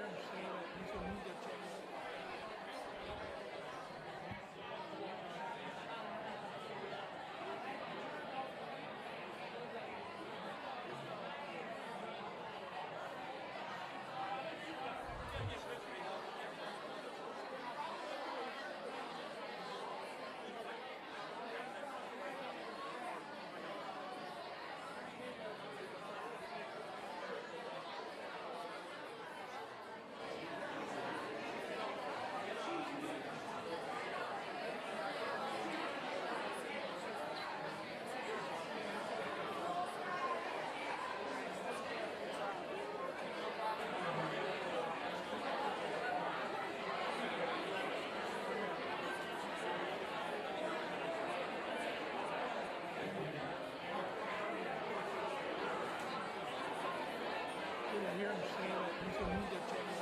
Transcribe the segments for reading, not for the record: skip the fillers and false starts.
hear him say that he's gonna move that table. I hear him say that he's gonna move that table.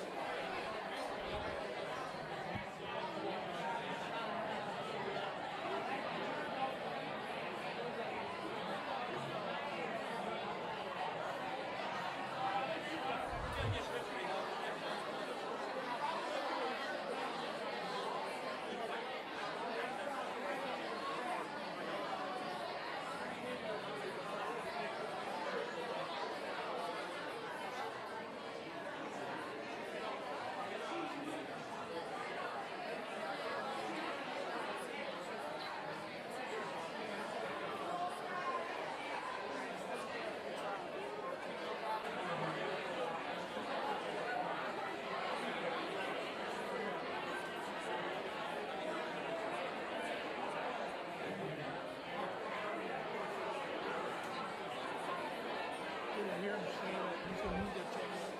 I hear him say that he's gonna move that table.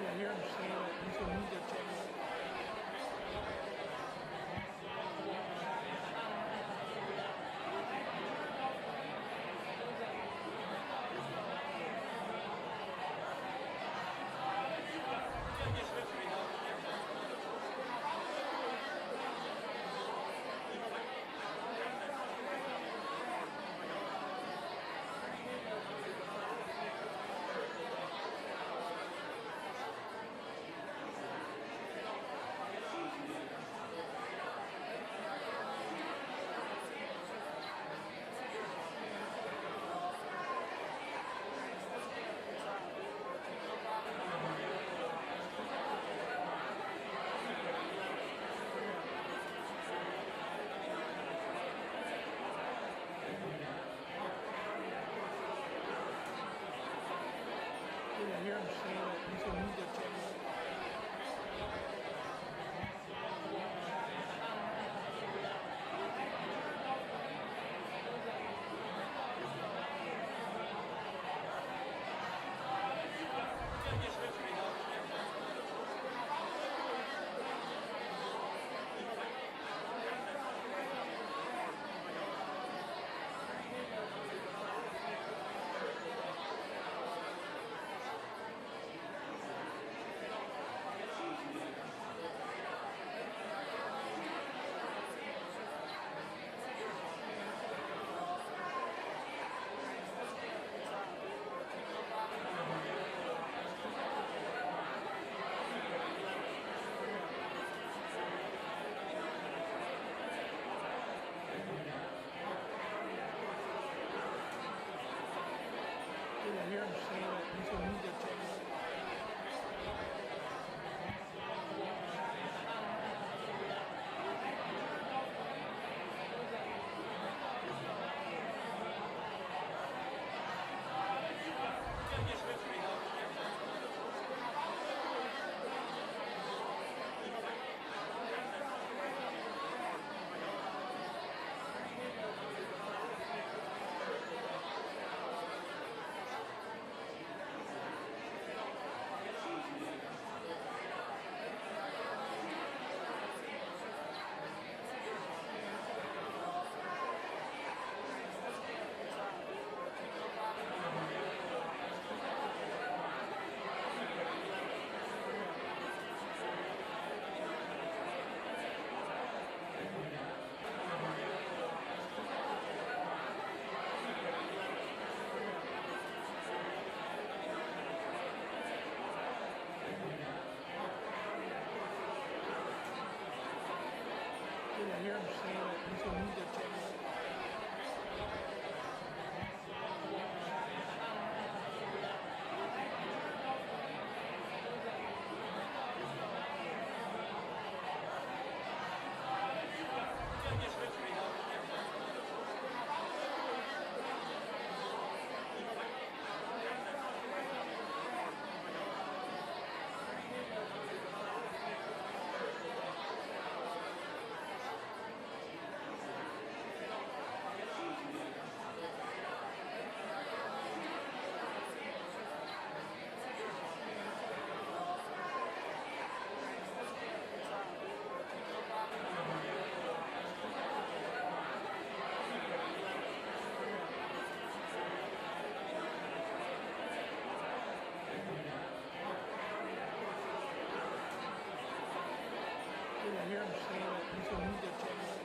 I hear him say that he's gonna move that table. I hear him say that he's gonna move that table. I hear him say that he's a ninja turtle. I hear him say that he's a ninja turtle.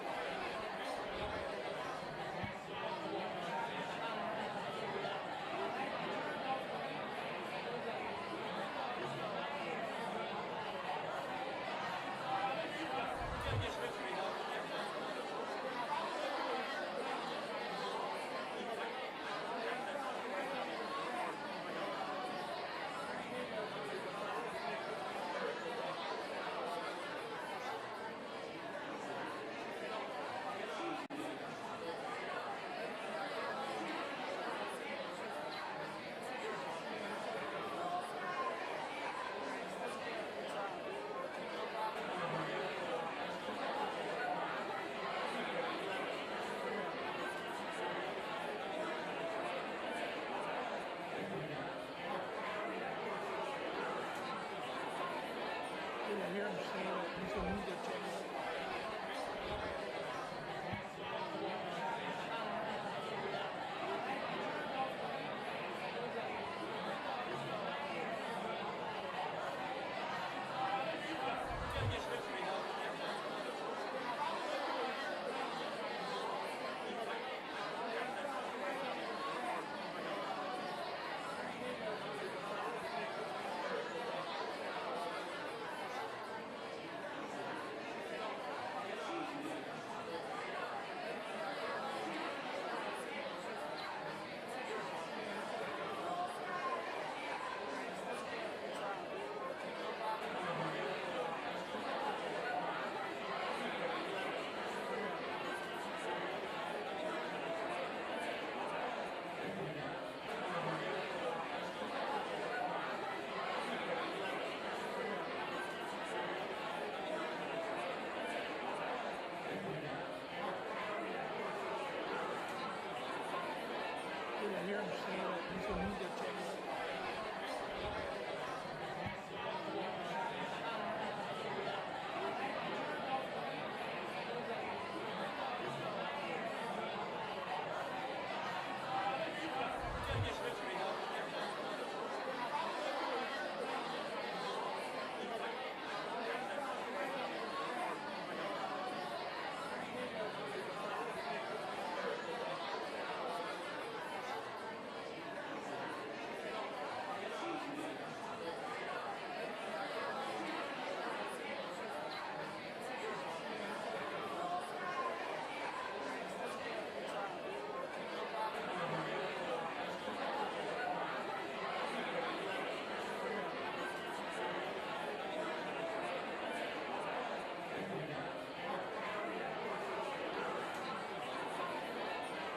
I hear him say that he's a ninja turtle. I hear him say that he's a ninja turtle.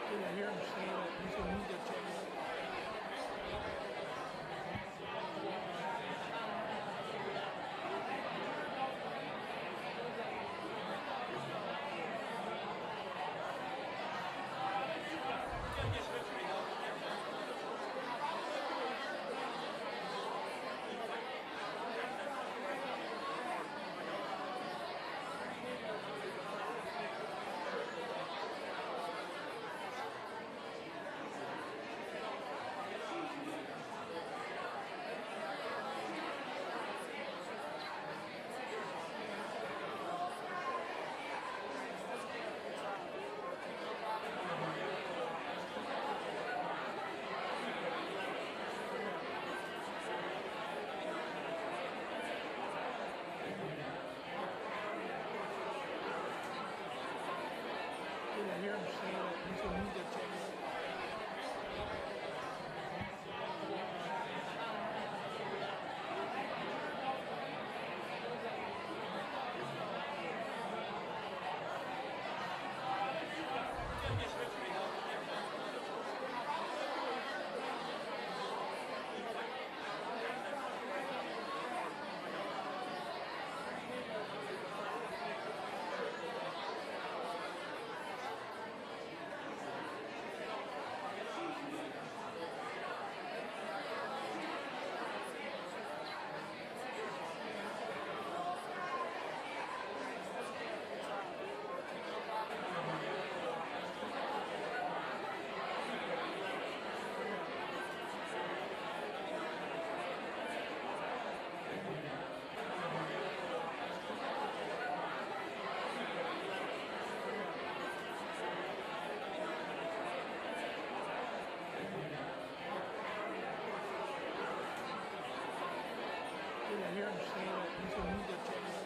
I hear him say that he's a ninja turtle. hear him say that he's a new dictator. I hear him say that he's a new dictator.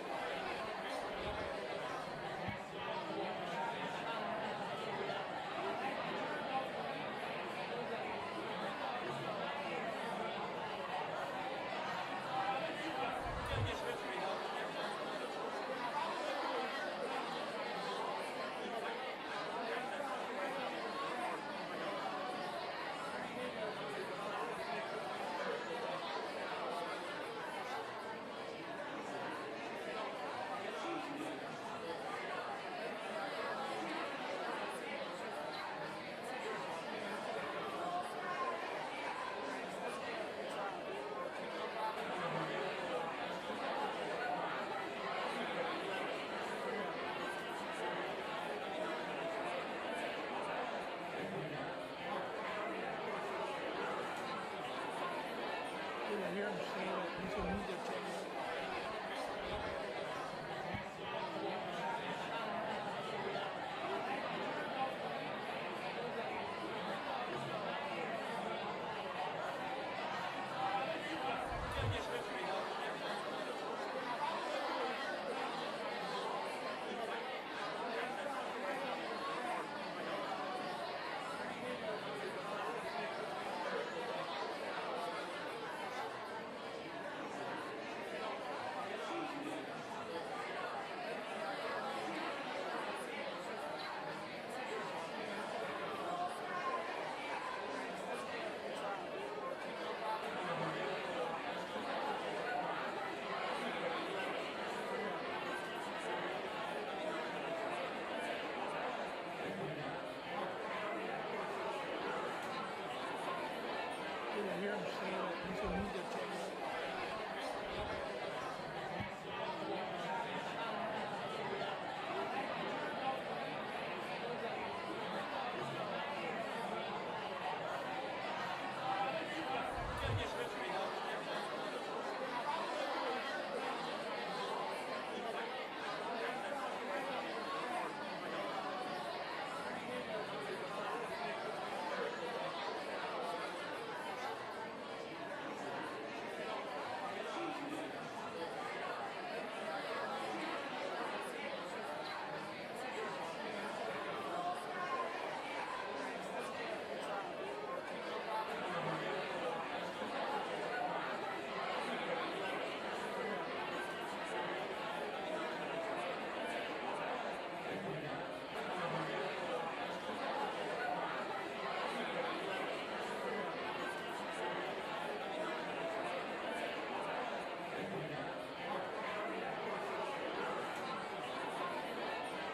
I hear him say that he's a new dictator. I hear him say that he's a new dictator.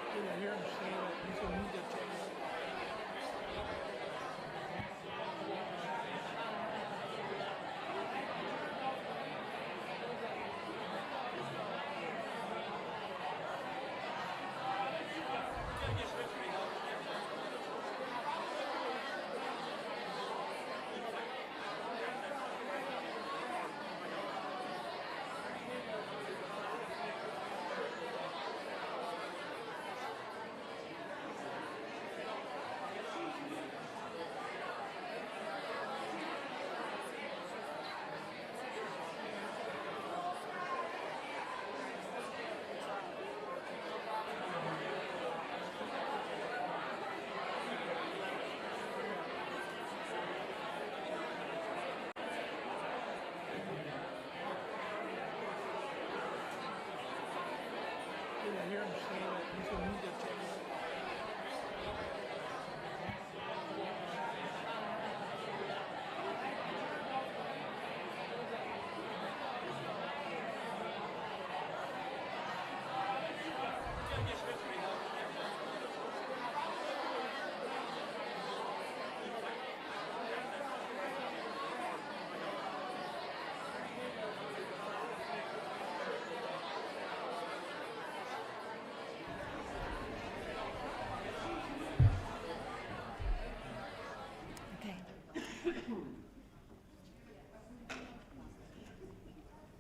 I hear him say that he's a new dictator. ieri non c'era, mi sono venuto a cercare.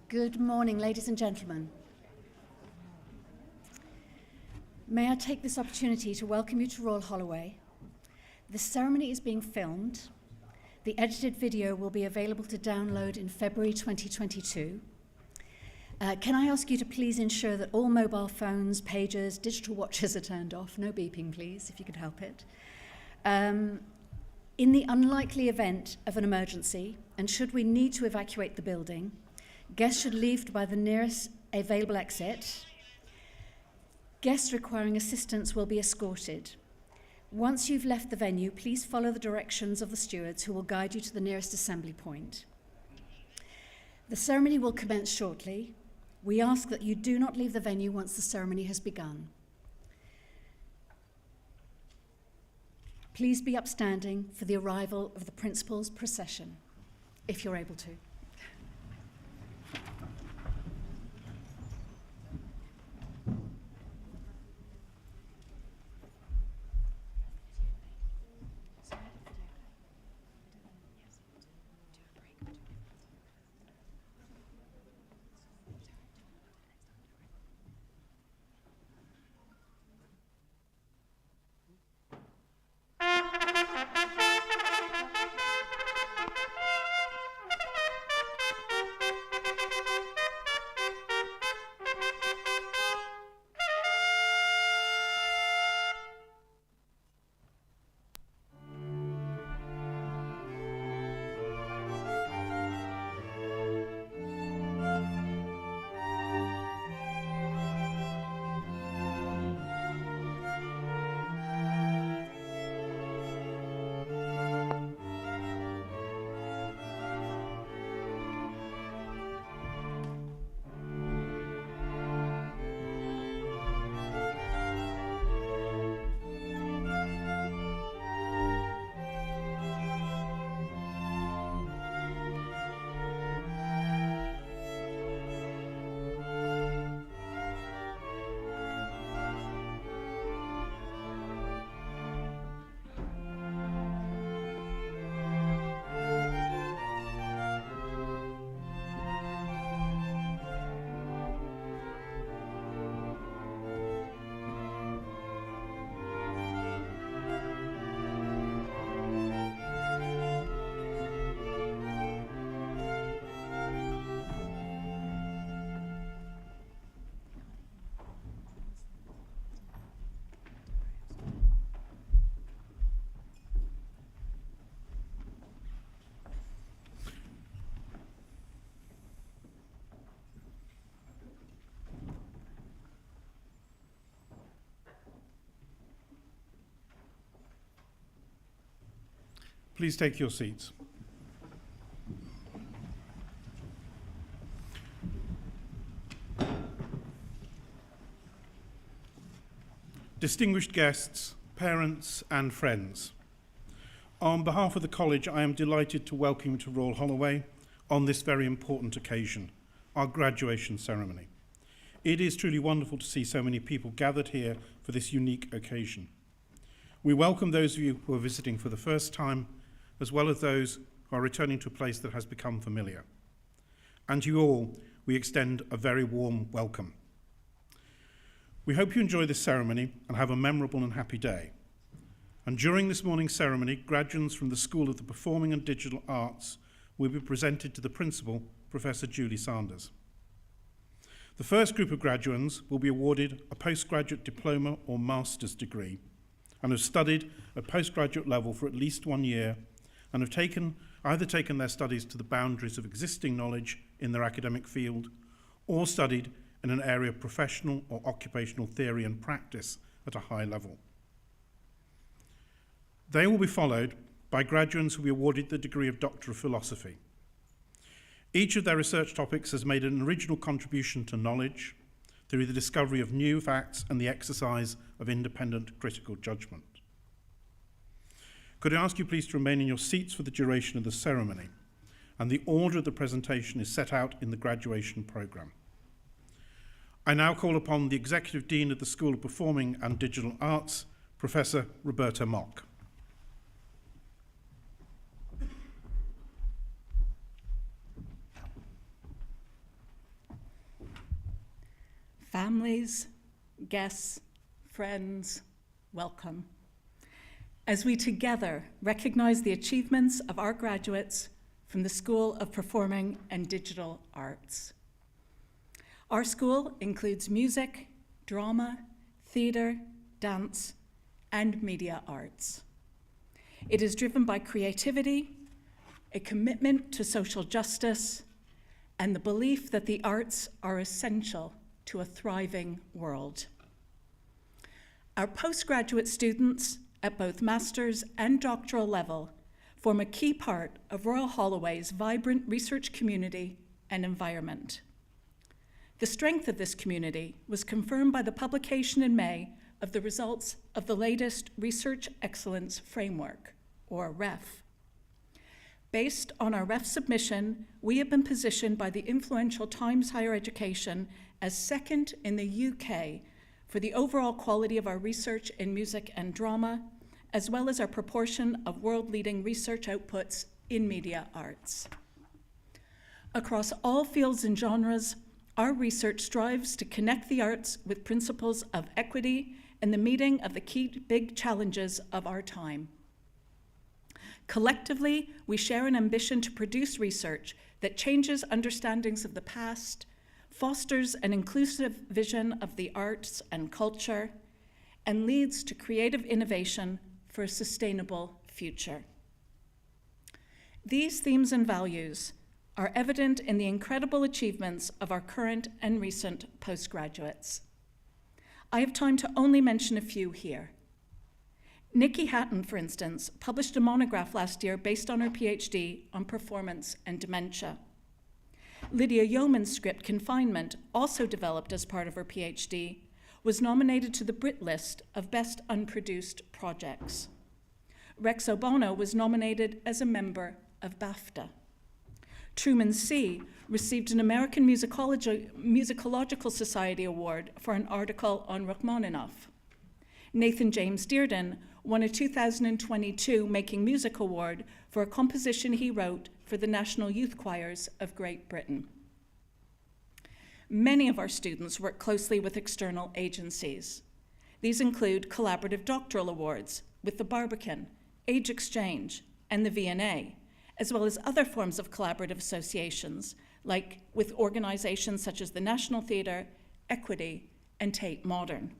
Good morning, ladies and gentlemen. May I take this opportunity to welcome you to Royal Holloway. The ceremony is being filmed. The edited video will be available to download in February 2022. Can I ask you to please ensure that all mobile phones, pagers, digital watches are turned off? No beeping, please, if you could help it. In the unlikely event of an emergency, and should we need to evacuate the building, guests should leave by the nearest available exit. Guests requiring assistance will be escorted. Once you've left the venue, please follow the directions of the stewards who will guide you to the nearest assembly point. The ceremony will commence shortly. We ask that you do not leave the venue once the ceremony has begun. Please be upstanding for the arrival of the principal's procession, if you're able to. Please take your seats. Distinguished guests, parents and friends, on behalf of the college, I am delighted to welcome you to Royal Holloway on this very important occasion, our graduation ceremony. It is truly wonderful to see so many people gathered here for this unique occasion. We welcome those of you who are visiting for the first time, as well as those who are returning to a place that has become familiar. And to you all, we extend a very warm welcome. We hope you enjoy this ceremony and have a memorable and happy day. And during this morning's ceremony, graduates from the School of the Performing and Digital Arts will be presented to the principal, Professor Julie Sanders. The first group of graduands will be awarded a postgraduate diploma or master's degree and have studied at postgraduate level for at least 1 year and have either taken their studies to the boundaries of existing knowledge in their academic field or studied in an area of professional or occupational theory and practice at a high level. They will be followed by graduates who will be awarded the degree of Doctor of Philosophy. Each of their research topics has made an original contribution to knowledge through the discovery of new facts and the exercise of independent critical judgment. Could I ask you please to remain in your seats for the duration of the ceremony? And the order of the presentation is set out in the graduation programme. I now call upon the Executive Dean of the School of Performing and Digital Arts, Professor Roberta Mock. Families, guests, friends, welcome. As we together recognize the achievements of our graduates from the School of Performing and Digital Arts. Our school includes music, drama, theatre, dance, and media arts. It is driven by creativity, a commitment to social justice, and the belief that the arts are essential to a thriving world. Our postgraduate students at both master's and doctoral level form a key part of Royal Holloway's vibrant research community and environment. The strength of this community was confirmed by the publication in May of the results of the latest Research Excellence Framework, or REF. Based on our REF submission, we have been positioned by the influential Times Higher Education as second in the UK for the overall quality of our research in music and drama, as well as our proportion of world-leading research outputs in media arts. Across all fields and genres, our research strives to connect the arts with principles of equity and the meeting of the key big challenges of our time. Collectively, we share an ambition to produce research that changes understandings of the past, fosters an inclusive vision of the arts and culture, and leads to creative innovation for a sustainable future. These themes and values are evident in the incredible achievements of our current and recent postgraduates. I have time to only mention a few here. Nikki Hatton, for instance, published a monograph last year based on her PhD on performance and dementia. Lydia Yeoman's script, Confinement, also developed as part of her PhD, was nominated to the Brit list of Best Unproduced Projects. Rex Obono was nominated as a member of BAFTA. Truman C. received an American Musicological Society Award for an article on Rachmaninoff. Nathan James Dearden won a 2022 Making Music Award for a composition he wrote for the National Youth Choirs of Great Britain. Many of our students work closely with external agencies. These include collaborative doctoral awards with the Barbican, Age Exchange, and the V&A, as well as other forms of collaborative associations, like with organizations such as the National Theatre, Equity, and Tate Modern.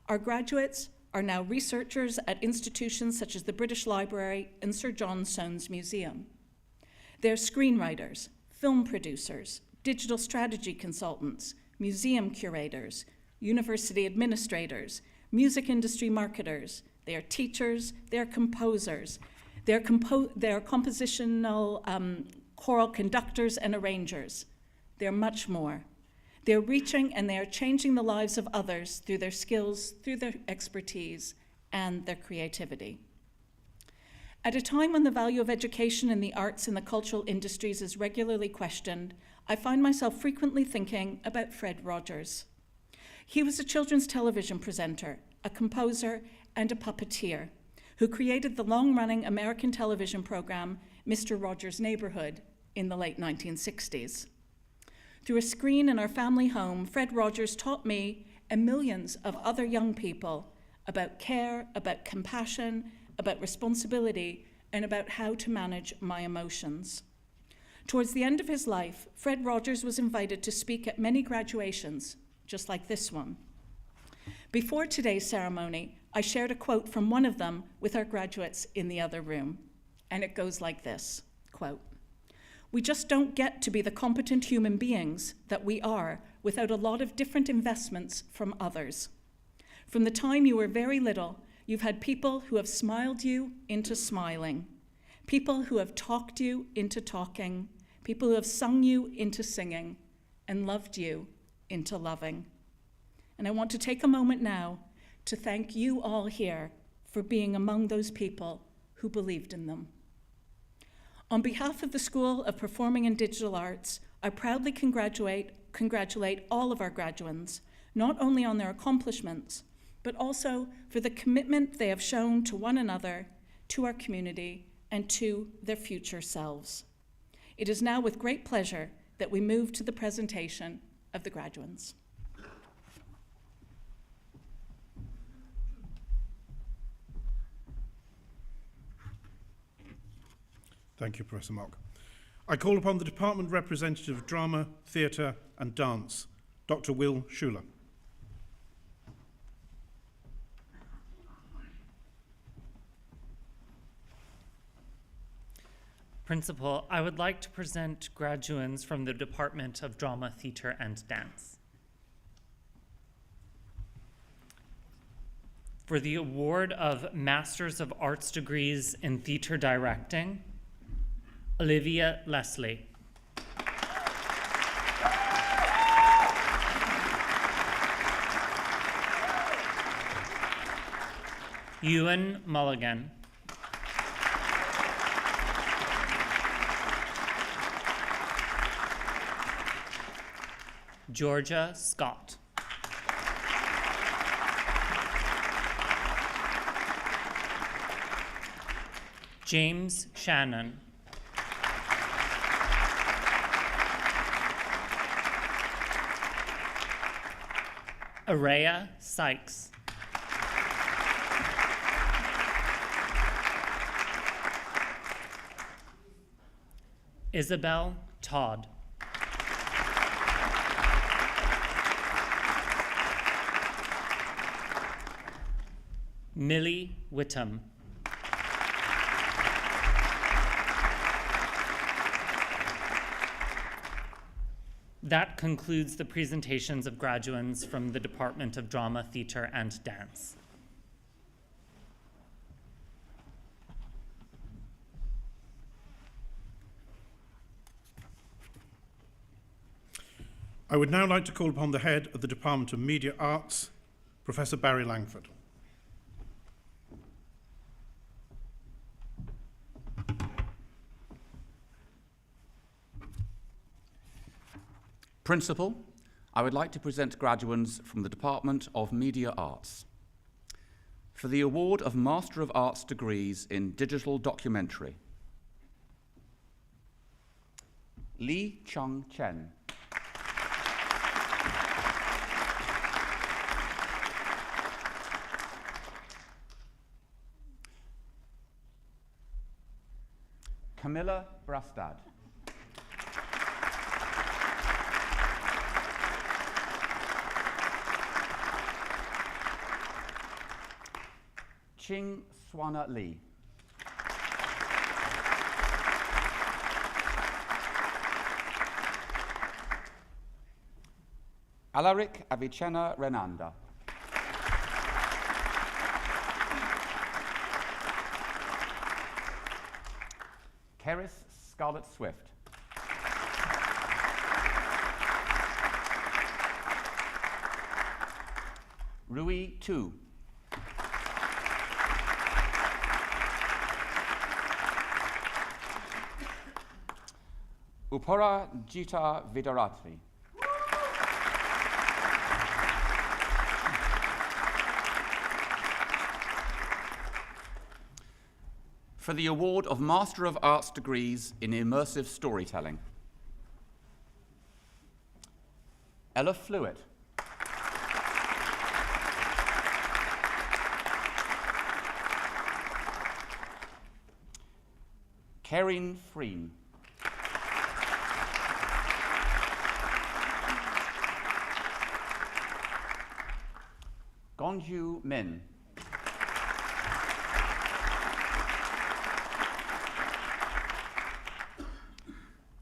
Our graduates are now researchers at institutions such as the British Library and Sir John Soane's Museum. They're screenwriters, film producers, digital strategy consultants, museum curators, university administrators, music industry marketers. They are teachers, they are composers, they are compositional choral conductors and arrangers. They're much more. They're reaching and they are changing the lives of others through their skills, through their expertise, and their creativity. At a time when the value of education in the arts and the cultural industries is regularly questioned, I find myself frequently thinking about Fred Rogers. He was a children's television presenter, a composer, and a puppeteer who created the long-running American television program Mr. Rogers' Neighborhood in the late 1960s. Through a screen in our family home, Fred Rogers taught me and millions of other young people about care, about compassion, about responsibility, and about how to manage my emotions. Towards the end of his life, Fred Rogers was invited to speak at many graduations, just like this one. Before today's ceremony, I shared a quote from one of them with our graduates in the other room, and it goes like this, quote, "We just don't get to be the competent human beings that we are without a lot of different investments from others. From the time you were very little, you've had people who have smiled you into smiling, people who have talked you into talking, people who have sung you into singing, and loved you into loving. And I want to take a moment now to thank you all here for being among those people who believed in them. On behalf of the School of Performing and Digital Arts, I proudly congratulate all of our graduands, not only on their accomplishments, but also for the commitment they have shown to one another, to our community, and to their future selves. It is now with great pleasure that we move to the presentation of the graduands. Thank you, Professor Mock. I call upon the Department Representative of Drama, Theatre and Dance, Dr. Will Schuler. Principal, I would like to present graduands from the Department of Drama, Theatre and Dance. For the award of Masters of Arts degrees in Theatre Directing, Olivia Leslie. Ewan Mulligan. Georgia Scott. James Shannon. Araya Sykes. Isabel Todd. Millie Whittam. That concludes the presentations of graduands from the Department of Drama, Theatre and Dance. I would now like to call upon the head of the Department of Media Arts, Professor Barry Langford. Principal, I would like to present graduands from the Department of Media Arts. For the award of Master of Arts degrees in Digital Documentary, Lee Chung Chen. Camilla Brastad. Ching Swana Lee. Alaric Avicenna Renanda. Keris Scarlett Swift. Rui Tu. Upara Jita Vidaratri. For the award of Master of Arts degrees in Immersive Storytelling, Ella Fluitt. Karen Freen. Gonju Min.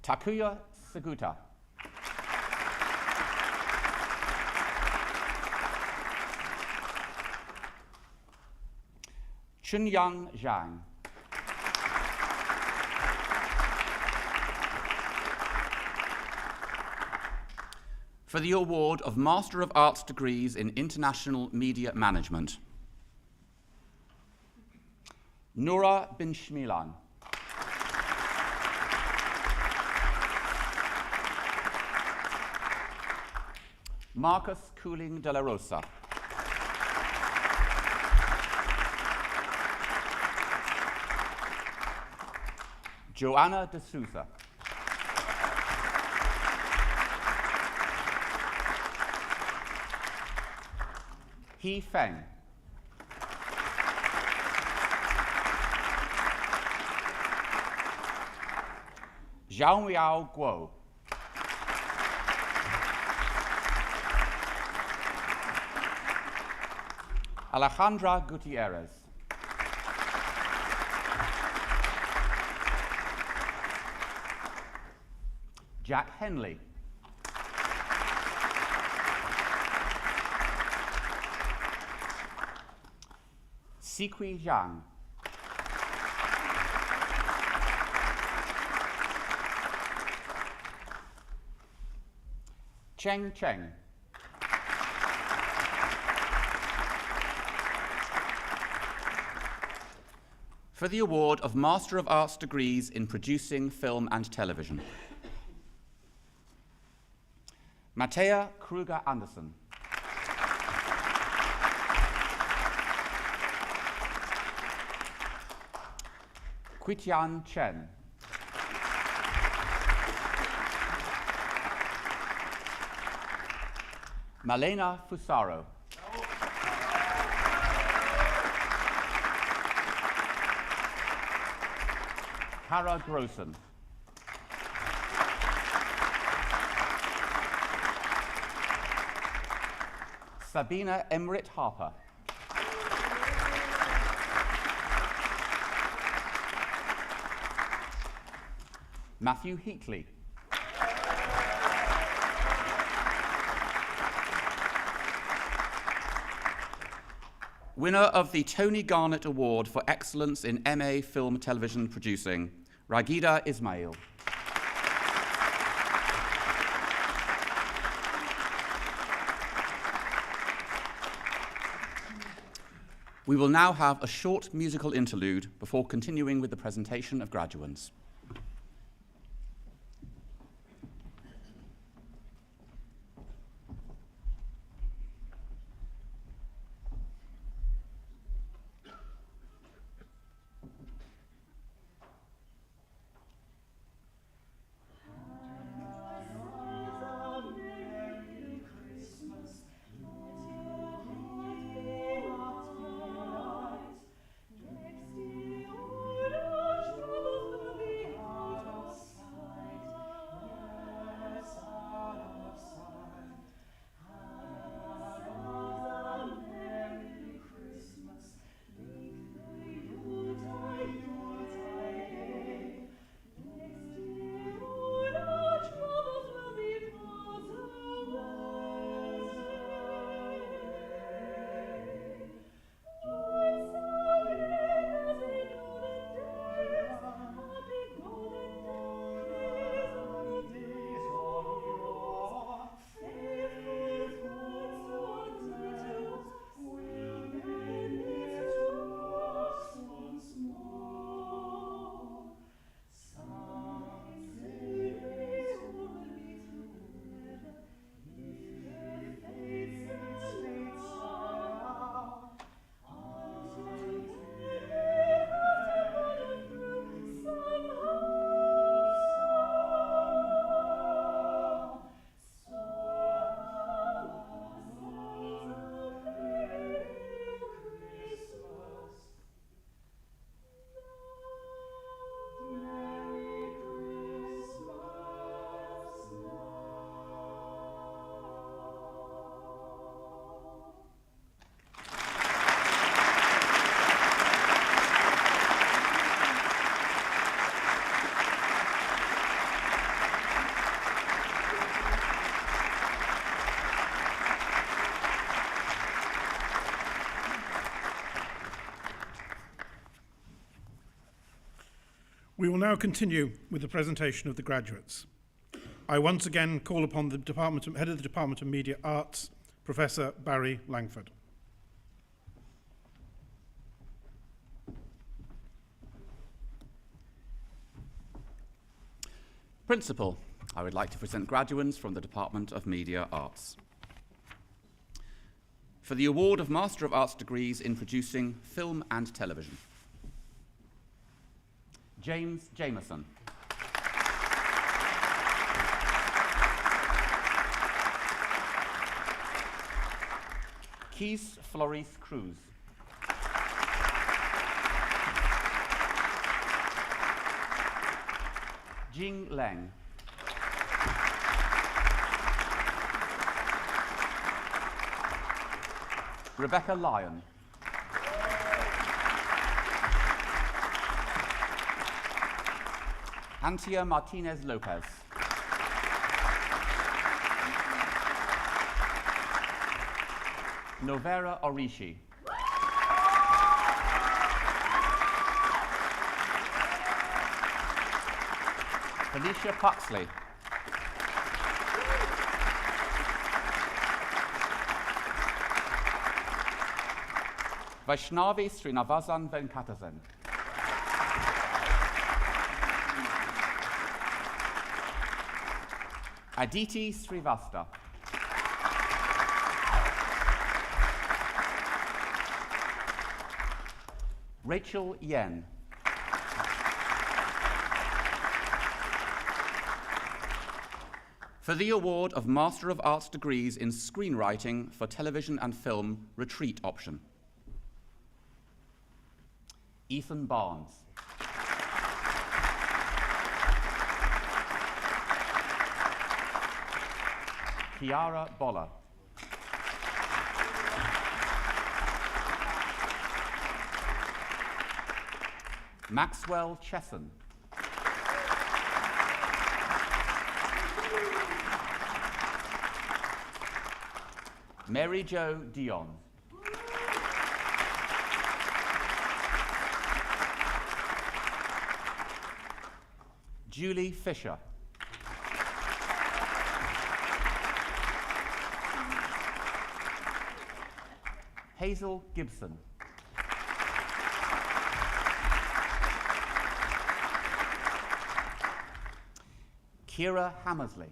Takuya Seguta. Chunyang Zhang. For the award of Master of Arts degrees in International Media Management, Noura bin Shmilan. Marcus Cooling de la Rosa. Joanna de Souza. He Feng. Zhao Guo. Alejandra Gutierrez. Jack Henley. Siqui Zhang. Cheng Cheng. For the award of Master of Arts degrees in Producing Film and Television, Matea Kruger Anderson. Quitian Chen. Malena Fusaro. Kara Grossen. Sabina Emrit Harper. Matthew Heatley. Winner of the Tony Garnett Award for Excellence in MA Film Television Producing, Ragida Ismail. We will now have a short musical interlude before continuing with the presentation of graduands. We will now continue with the presentation of the graduates. I once again call upon the Head of the Department of Media Arts, Professor Barry Langford. Principal, I would like to present graduates from the Department of Media Arts. For the award of Master of Arts degrees in producing film and television. James Jameson. Keith Floris Cruz. Jing Leng. Rebecca Lyon. Antia Martinez Lopez. Novera Orishi. Felicia Puxley. Vaishnavi Srinavasan Venkatasen. Aditi Srivasta. Rachel Yen. For the award of Master of Arts degrees in screenwriting for television and film, retreat option. Ethan Barnes. Kiara Boller. Maxwell Chesson. Mary Jo Dion. Julie Fisher. Hazel Gibson. Kira Hammersley.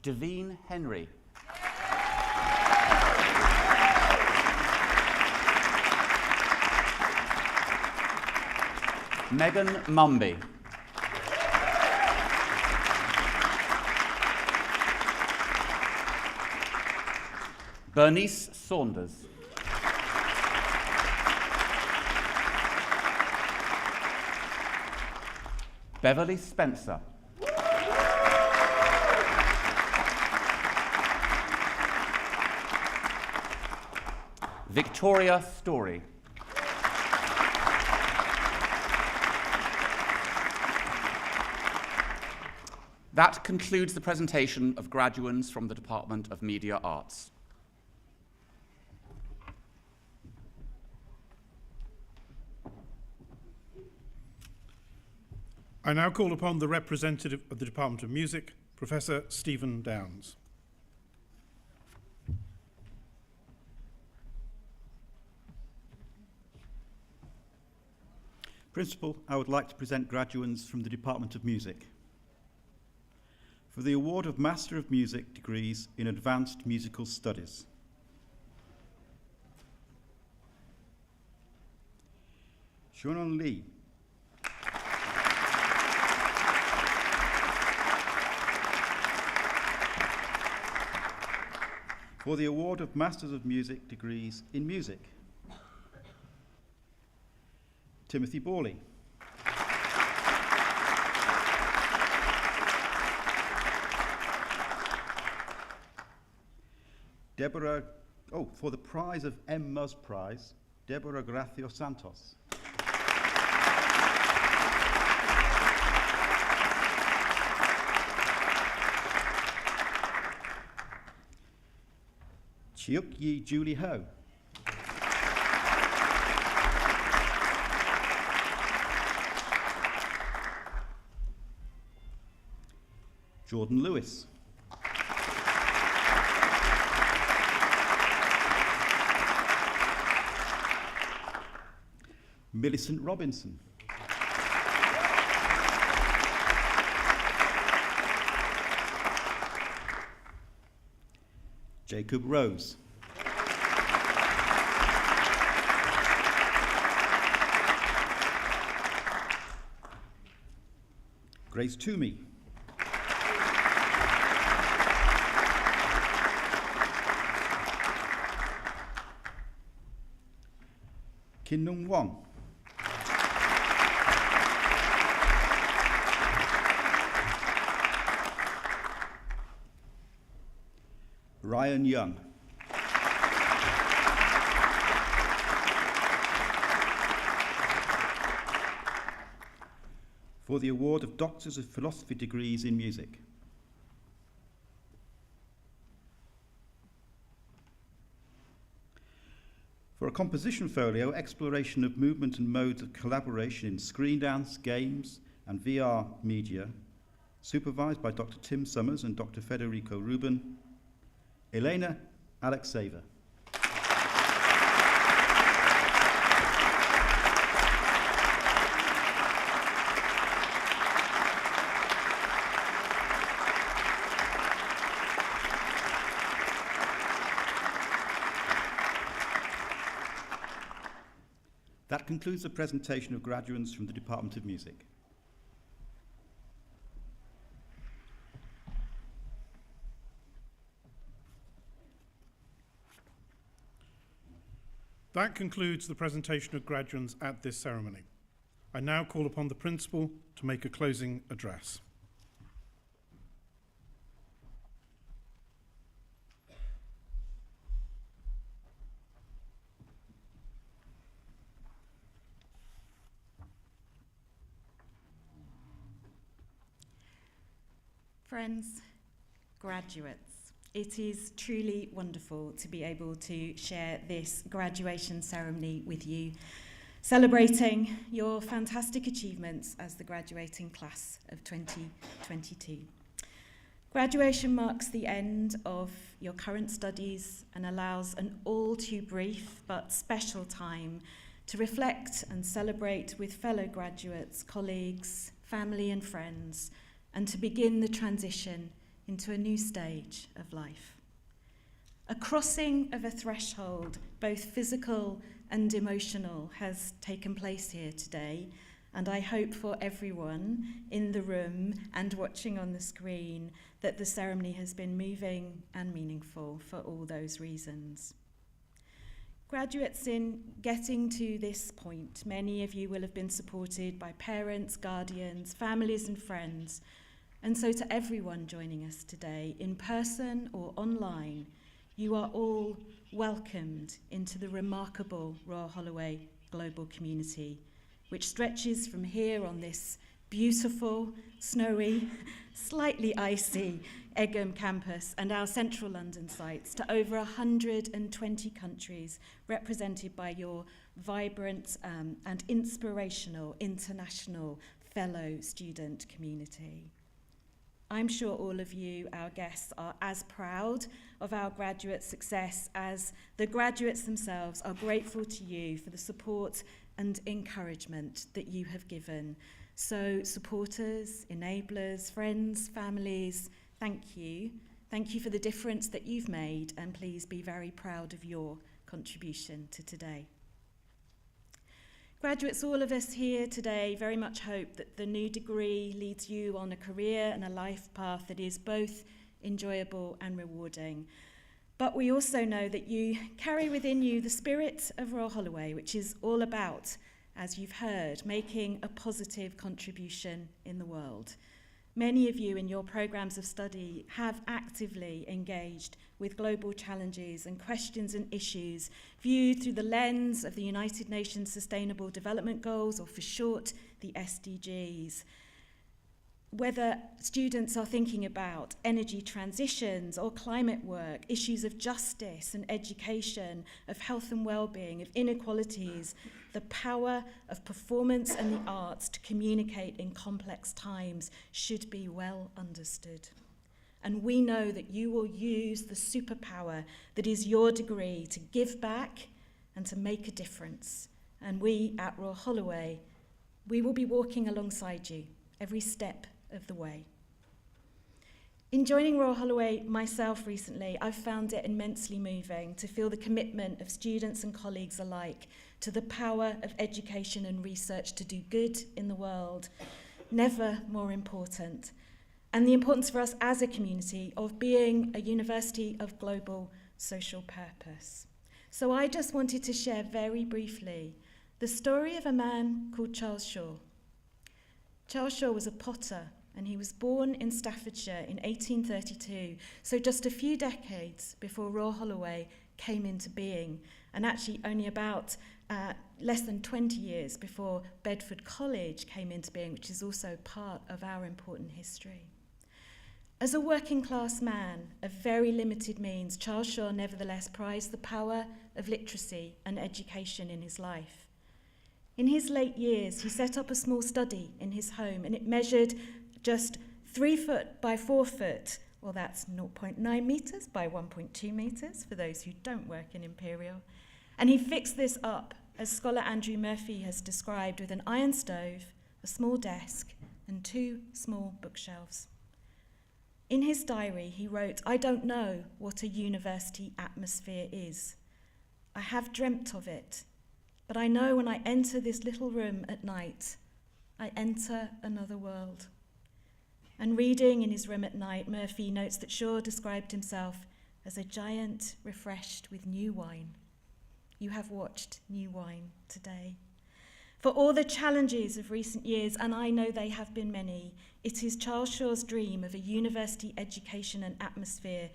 Devine Henry. Megan Mumby. Bernice Saunders. Beverly Spencer. Victoria Story. That concludes the presentation of graduates from the Department of Media Arts. I now call upon the representative of the Department of Music, Professor Stephen Downs. Principal, I would like to present graduates from the Department of Music. For the award of Master of Music degrees in Advanced Musical Studies. Xuanon Lee. For the award of Masters of Music degrees in Music. Timothy Borley. For the prize of M. Muzz Prize, Deborah Gracio Santos. Chiuk Yi Julie Ho. Jordan Lewis. Millicent Robinson. Jacob Rose. Grace Toomey. Kin Nung Wong. Ryan Young. For the award of Doctors of Philosophy degrees in music. For a composition folio, exploration of movement and modes of collaboration in screen dance, games, and VR media, supervised by Dr. Tim Summers and Dr. Federico Rubin, Elena Alexeva. That concludes the presentation of graduates from the Department of Music. That concludes the presentation of graduates at this ceremony. I now call upon the Principal to make a closing address. Friends, graduates, it is truly wonderful to be able to share this graduation ceremony with you, celebrating your fantastic achievements as the graduating class of 2022. Graduation marks the end of your current studies and allows an all too brief but special time to reflect and celebrate with fellow graduates, colleagues, family and friends, and to begin the transition into a new stage of life. A crossing of a threshold, both physical and emotional, has taken place here today, and I hope for everyone in the room and watching on the screen that the ceremony has been moving and meaningful for all those reasons. Graduates, in getting to this point, many of you will have been supported by parents, guardians, families and friends. And so to everyone joining us today, in person or online, you are all welcomed into the remarkable Royal Holloway global community, which stretches from here on this beautiful, snowy, slightly icy Egham campus and our central London sites to over 120 countries represented by your vibrant and inspirational international fellow student community. I'm sure all of you, our guests, are as proud of our graduate success as the graduates themselves are grateful to you for the support and encouragement that you have given. So supporters, enablers, friends, families, thank you. Thank you for the difference that you've made, and please be very proud of your contribution to today. Graduates, all of us here today very much hope that the new degree leads you on a career and a life path that is both enjoyable and rewarding. But we also know that you carry within you the spirit of Royal Holloway, which is all about, as you've heard, making a positive contribution in the world. Many of you in your programs of study have actively engaged with global challenges and questions and issues viewed through the lens of the United Nations Sustainable Development Goals, or for short, the SDGs. whether students are thinking about energy transitions or climate work, issues of justice and education, of health and well-being, of inequalities, the power of performance and the arts to communicate in complex times should be well understood. And we know that you will use the superpower that is your degree to give back and to make a difference. And we at Royal Holloway, we will be walking alongside you every step of the way. In joining Royal Holloway myself recently, I've found it immensely moving to feel the commitment of students and colleagues alike to the power of education and research to do good in the world, never more important, and the importance for us as a community of being a university of global social purpose. So I just wanted to share very briefly the story of a man called Charles Shaw. Charles Shaw was a potter, and he was born in Staffordshire in 1832, so just a few decades before Royal Holloway came into being, and actually only about less than 20 years before Bedford College came into being, which is also part of our important history. As a working class man of very limited means, Charles Shaw nevertheless prized the power of literacy and education in his life. In his late years, he set up a small study in his home, and it measured just 3 foot by 4 foot, well, that's 0.9 metres by 1.2 metres for those who don't work in Imperial. And he fixed this up, as scholar Andrew Murphy has described, with an iron stove, a small desk, and 2 small bookshelves. In his diary, he wrote, "I don't know what a university atmosphere is. I have dreamt of it, but I know when I enter this little room at night, I enter another world." And reading in his room at night, Murphy notes that Shaw described himself as a giant refreshed with new wine. You have watched new wine today. For all the challenges of recent years, and I know they have been many, it is Charles Shaw's dream of a university education and atmosphere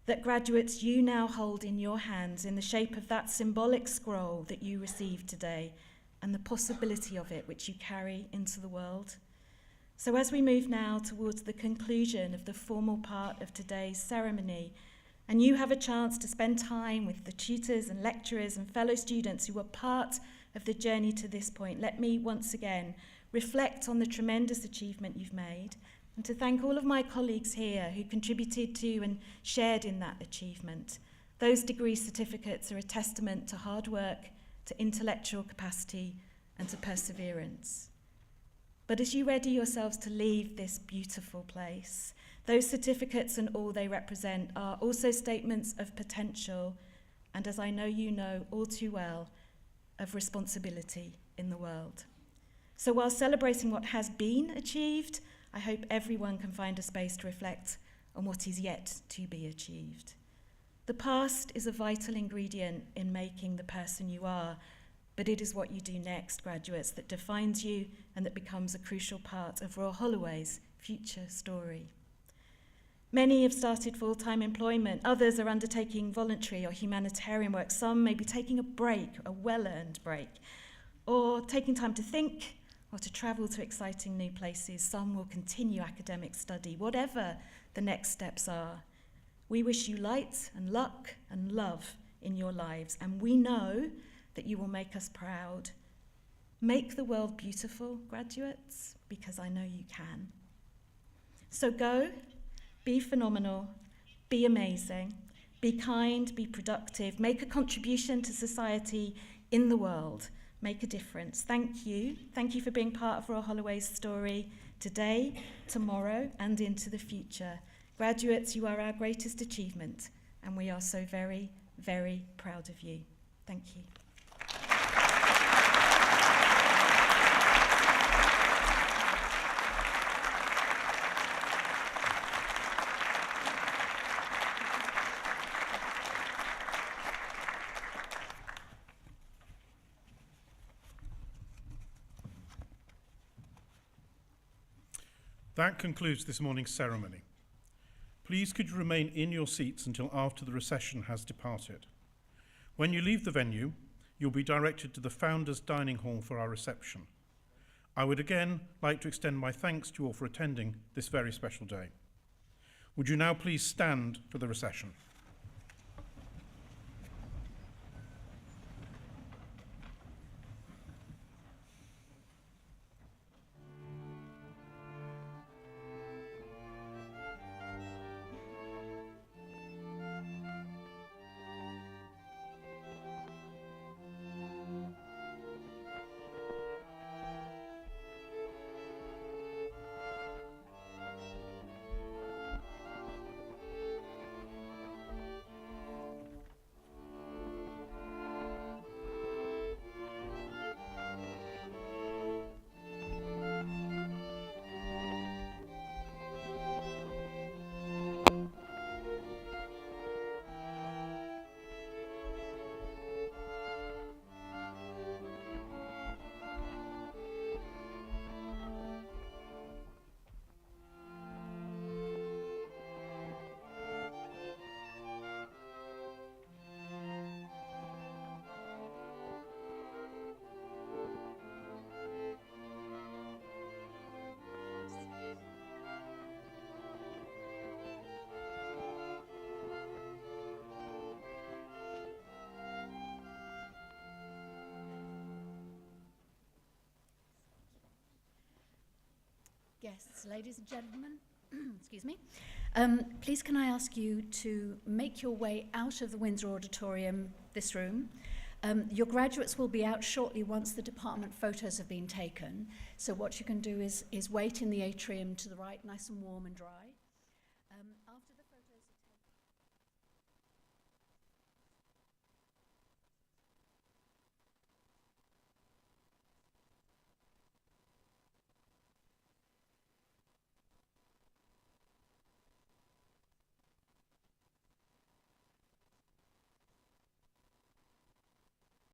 that graduates you now hold in your hands in the shape of that symbolic scroll that you received today and the possibility of it which you carry into the world. So as we move now towards the conclusion of the formal part of today's ceremony, and you have a chance to spend time with the tutors and lecturers and fellow students who were part of the journey to this point, let me once again reflect on the tremendous achievement you've made and to thank all of my colleagues here who contributed to and shared in that achievement. Those degree certificates are a testament to hard work, to intellectual capacity, and to perseverance. But as you ready yourselves to leave this beautiful place, those certificates and all they represent are also statements of potential, and as I know you know all too well, of responsibility in the world. So while celebrating what has been achieved, I hope everyone can find a space to reflect on what is yet to be achieved. The past is a vital ingredient in making the person you are, but it is what you do next, graduates, that defines you and that becomes a crucial part of Royal Holloway's future story. Many have started full-time employment, others are undertaking voluntary or humanitarian work, some may be taking a break, a well-earned break, or taking time to think or to travel to exciting new places. Some will continue academic study, whatever the next steps are. We wish you light and luck and love in your lives, and we know that you will make us proud. Make the world beautiful, graduates, because I know you can. So go, be phenomenal, be amazing, be kind, be productive, make a contribution to society in the world, make a difference. Thank you. Thank you for being part of Royal Holloway's story today, tomorrow, and into the future. Graduates, you are our greatest achievement, and we are so very, very proud of you. Thank you. That concludes this morning's ceremony. Please could you remain in your seats until after the recession has departed. When you leave the venue, you'll be directed to the Founders Dining Hall for our reception. I would again like to extend my thanks to you all for attending this very special day. Would you now please stand for the recession? Guests, ladies and gentlemen, excuse me, please can I ask you to make your way out of the Windsor Auditorium, this room. Your graduates will be out shortly once the department photos have been taken. So what you can do is wait in the atrium to the right, nice and warm and dry.